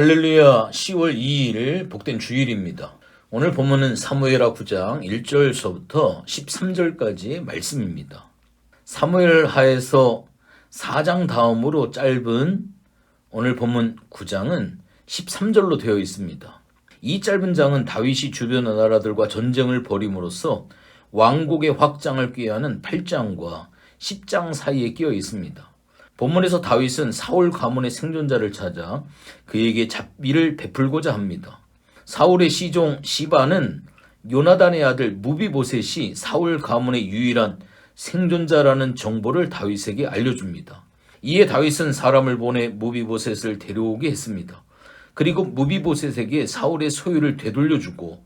할렐루야. 10월 2일 복된 주일입니다. 오늘 본문은 사무엘하 9장 1절서부터 13절까지의 말씀입니다. 사무엘하에서 4장 다음으로 짧은 오늘 본문 9장은 13절로 되어 있습니다. 이 짧은 장은 다윗이 주변 나라들과 전쟁을 벌임으로써 왕국의 확장을 꾀하는 8장과 10장 사이에 끼어 있습니다. 본문에서 다윗은 사울 가문의 생존자를 찾아 그에게 잡비를 베풀고자 합니다. 사울의 시종 시바는 요나단의 아들 무비보셋이 사울 가문의 유일한 생존자라는 정보를 다윗에게 알려줍니다. 이에 다윗은 사람을 보내 무비보셋을 데려오게 했습니다. 그리고 무비보셋에게 사울의 소유를 되돌려주고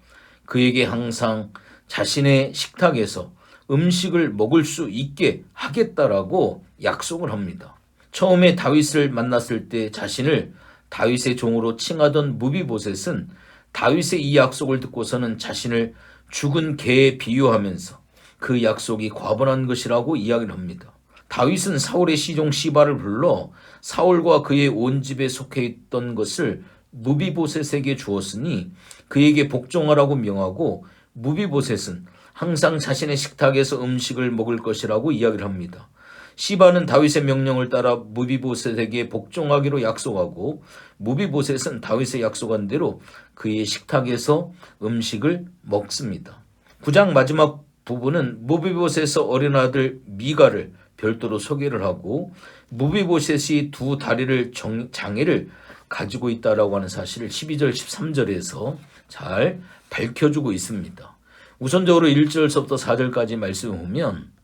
그에게 항상 자신의 식탁에서 음식을 먹을 수 있게 하겠다라고 약속을 합니다. 처음에 다윗을 만났을 때 자신을 다윗의 종으로 칭하던 무비보셋은 다윗의 이 약속을 듣고서는 자신을 죽은 개에 비유하면서 그 약속이 과분한 것이라고 이야기를 합니다. 다윗은 사울의 시종 시바를 불러 사울과 그의 온 집에 속해 있던 것을 무비보셋에게 주었으니 그에게 복종하라고 명하고 무비보셋은 항상 자신의 식탁에서 음식을 먹을 것이라고 이야기를 합니다. 시바는 다윗의 명령을 따라 무비보셋에게 복종하기로 약속하고 무비보셋은 다윗의 약속한 대로 그의 식탁에서 음식을 먹습니다. 9장 마지막 부분은 무비보셋의 어린 아들 미가를 별도로 소개를 하고 무비보셋이 두 다리를 장애를 가지고 있다라고 하는 사실을 12절 13절에서 잘 밝혀주고 있습니다. 우선적으로 1절서부터 4절까지 말씀을 보면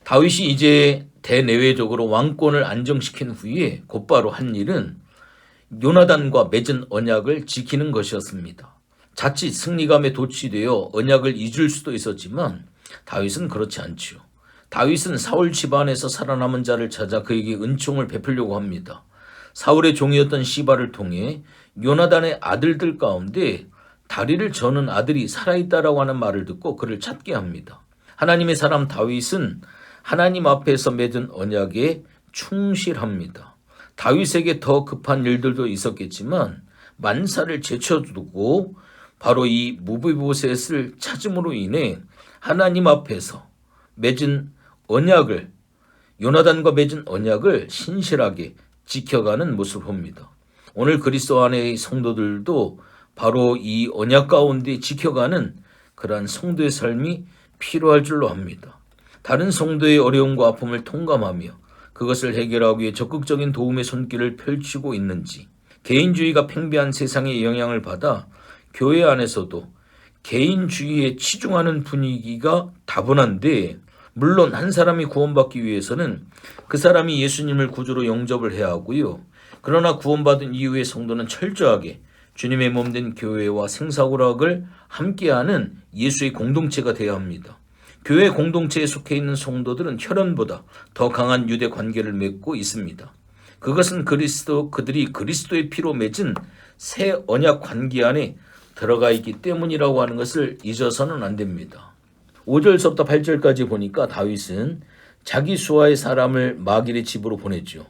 다윗이 이제 대내외적으로 왕권을 안정시킨 후에 곧바로 한 일은 요나단과 맺은 언약을 지키는 것이었습니다. 자칫 승리감에 도취되어 언약을 잊을 수도 있었지만 다윗은 그렇지 않지요. 다윗은 사울 집안에서 살아남은 자를 찾아 그에게 은총을 베풀려고 합니다. 사울의 종이었던 시바를 통해 요나단의 아들들 가운데 다리를 저는 아들이 살아있다라고 하는 말을 듣고 그를 찾게 합니다. 하나님의 사람 다윗은 하나님 앞에서 맺은 언약에 충실합니다. 다윗에게 더 급한 일들도 있었겠지만 만사를 제쳐두고 바로 이 무비보셋을 찾음으로 인해 하나님 앞에서 맺은 언약을 요나단과 맺은 언약을 신실하게 지켜가는 모습을 봅니다. 오늘 그리스도 안의 성도들도 바로 이 언약 가운데 지켜가는 그러한 성도의 삶이 필요할 줄로 압니다. 다른 성도의 어려움과 아픔을 통감하며 그것을 해결하기 위해 적극적인 도움의 손길을 펼치고 있는지, 개인주의가 팽배한 세상의 영향을 받아 교회 안에서도 개인주의에 치중하는 분위기가 다분한데, 물론 한 사람이 구원받기 위해서는 그 사람이 예수님을 구주로 영접을 해야 하고요. 그러나 구원받은 이후의 성도는 철저하게 주님의 몸된 교회와 생사고락을 함께하는 예수의 공동체가 되어야 합니다. 교회 공동체에 속해 있는 성도들은 혈연보다 더 강한 유대 관계를 맺고 있습니다. 그것은 그들이 그리스도의 피로 맺은 새 언약 관계 안에 들어가 있기 때문이라고 하는 것을 잊어서는 안 됩니다. 5절서부터 8절까지 보니까 다윗은 자기 수하의 사람을 마길의 집으로 보냈죠.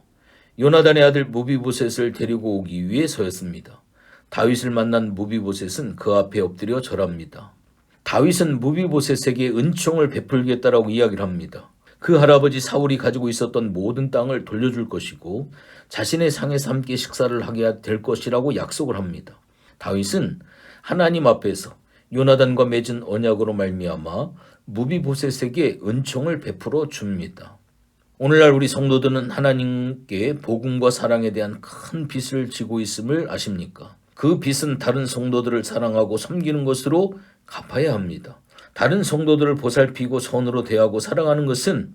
요나단의 아들 무비보셋을 데리고 오기 위해서였습니다. 다윗을 만난 무비보셋은 그 앞에 엎드려 절합니다. 다윗은 무비보셋에게 은총을 베풀겠다라고 이야기를 합니다. 그 할아버지 사울이 가지고 있었던 모든 땅을 돌려줄 것이고 자신의 상에서 함께 식사를 하게 될 것이라고 약속을 합니다. 다윗은 하나님 앞에서 요나단과 맺은 언약으로 말미암아 무비보셋에게 은총을 베풀어 줍니다. 오늘날 우리 성도들은 하나님께 복음과 사랑에 대한 큰 빚을 지고 있음을 아십니까? 그 빚은 다른 성도들을 사랑하고 섬기는 것으로 갚아야 합니다. 다른 성도들을 보살피고 선으로 대하고 사랑하는 것은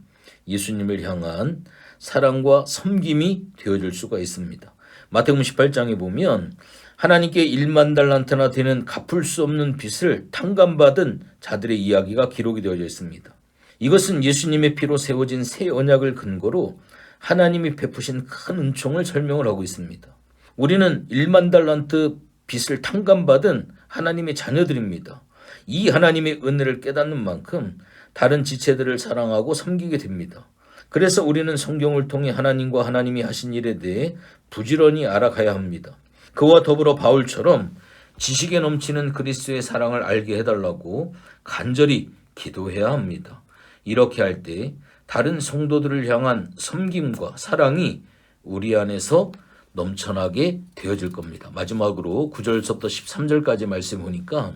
예수님을 향한 사랑과 섬김이 되어줄 수가 있습니다. 마태복음 18장에 보면 하나님께 1만 달란트나 되는 갚을 수 없는 빚을 탕감받은 자들의 이야기가 기록이 되어져 있습니다. 이것은 예수님의 피로 세워진 새 언약을 근거로 하나님이 베푸신 큰 은총을 설명을 하고 있습니다. 우리는 1만 달란트 빚을 탕감받은 하나님의 자녀들입니다. 이 하나님의 은혜를 깨닫는 만큼 다른 지체들을 사랑하고 섬기게 됩니다. 그래서 우리는 성경을 통해 하나님과 하나님이 하신 일에 대해 부지런히 알아가야 합니다. 그와 더불어 바울처럼 지식에 넘치는 그리스도의 사랑을 알게 해달라고 간절히 기도해야 합니다. 이렇게 할 때 다른 성도들을 향한 섬김과 사랑이 우리 안에서 넘쳐나게 되어질 겁니다. 마지막으로 9절서부터 13절까지 말씀 보니까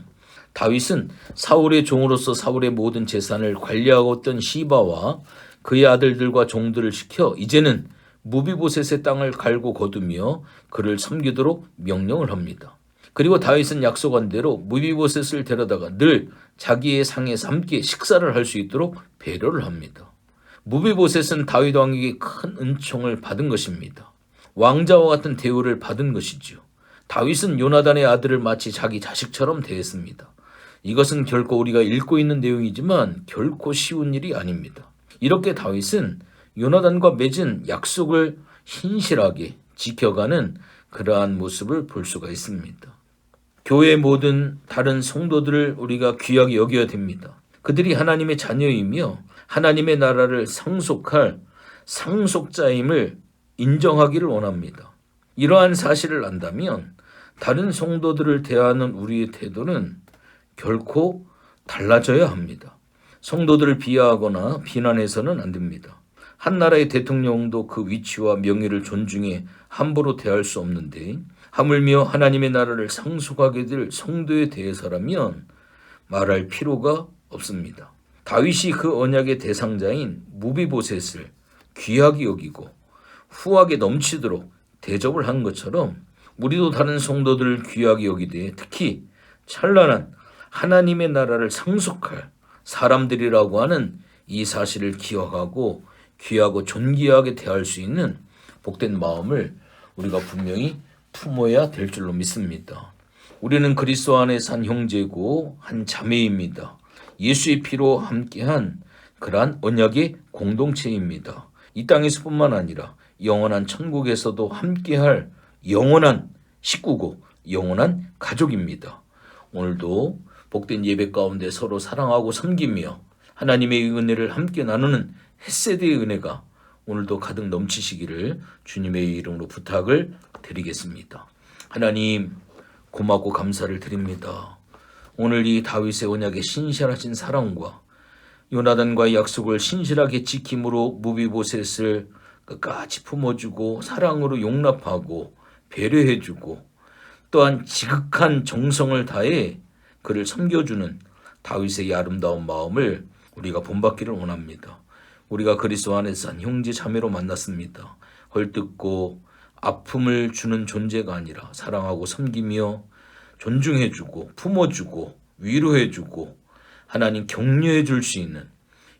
다윗은 사울의 종으로서 사울의 모든 재산을 관리하고 있던 시바와 그의 아들들과 종들을 시켜 이제는 무비보셋의 땅을 갈고 거두며 그를 섬기도록 명령을 합니다. 그리고 다윗은 약속한 대로 무비보셋을 데려다가 늘 자기의 상에서 함께 식사를 할 수 있도록 배려를 합니다. 무비보셋은 다윗 왕에게 큰 은총을 받은 것입니다. 왕자와 같은 대우를 받은 것이지요. 다윗은 요나단의 아들을 마치 자기 자식처럼 대했습니다. 이것은 결코 우리가 읽고 있는 내용이지만 결코 쉬운 일이 아닙니다. 이렇게 다윗은 요나단과 맺은 약속을 신실하게 지켜가는 그러한 모습을 볼 수가 있습니다. 교회의 모든 다른 성도들을 우리가 귀하게 여겨야 됩니다. 그들이 하나님의 자녀이며 하나님의 나라를 상속할 상속자임을 인정하기를 원합니다. 이러한 사실을 안다면 다른 성도들을 대하는 우리의 태도는 결코 달라져야 합니다. 성도들을 비하하거나 비난해서는 안 됩니다. 한 나라의 대통령도 그 위치와 명예를 존중해 함부로 대할 수 없는데 하물며 하나님의 나라를 상속하게 될 성도에 대해서라면 말할 필요가 없습니다. 다윗이 그 언약의 대상자인 무비보셋을 귀하게 여기고 후하게 넘치도록 대접을 한 것처럼 우리도 다른 성도들을 귀하게 여기되 특히 찬란한 하나님의 나라를 상속할 사람들이라고 하는 이 사실을 기억하고 귀하고 존귀하게 대할 수 있는 복된 마음을 우리가 분명히 품어야 될 줄로 믿습니다. 우리는 그리스도 안에 산 형제고 한 자매입니다. 예수의 피로 함께한 그러한 언약의 공동체입니다. 이 땅에서뿐만 아니라 영원한 천국에서도 함께할 영원한 식구고 영원한 가족입니다. 오늘도 복된 예배 가운데 서로 사랑하고 섬기며 하나님의 은혜를 함께 나누는 헷세대의 은혜가 오늘도 가득 넘치시기를 주님의 이름으로 부탁을 드리겠습니다. 하나님 고맙고 감사를 드립니다. 오늘 이 다윗의 언약의 신실하신 사랑과 요나단과의 약속을 신실하게 지킴으로 무비보셋을 끝까지 품어주고 사랑으로 용납하고 배려해주고 또한 지극한 정성을 다해 그를 섬겨주는 다윗의 아름다운 마음을 우리가 본받기를 원합니다. 우리가 그리스도 안에서 산 형제 자매로 만났습니다. 헐뜯고 아픔을 주는 존재가 아니라 사랑하고 섬기며 존중해주고 품어주고 위로해주고 하나님 격려해 줄 수 있는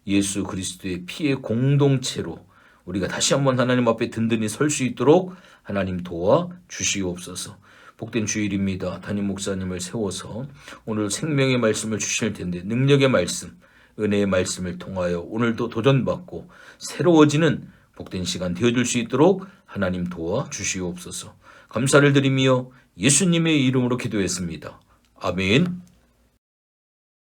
예수 그리스도의 피의 공동체로 우리가 다시 한번 하나님 앞에 든든히 설 수 있도록 하나님 도와 주시옵소서. 복된 주일입니다. 담임 목사님을 세워서 오늘 생명의 말씀을 주실 텐데 능력의 말씀, 은혜의 말씀을 통하여 오늘도 도전받고 새로워지는 복된 시간 되어줄 수 있도록 하나님 도와 주시옵소서. 감사를 드리며 예수님의 이름으로 기도했습니다. 아멘.